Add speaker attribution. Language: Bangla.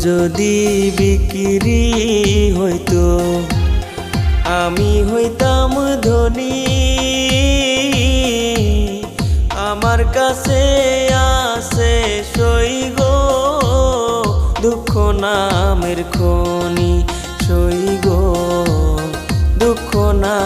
Speaker 1: যদি বিক্রি হইতো আমি হইতাম ধনী। আমার কাছে আছে সই গো দুঃখ নামের খনি, সই গো দুঃখ না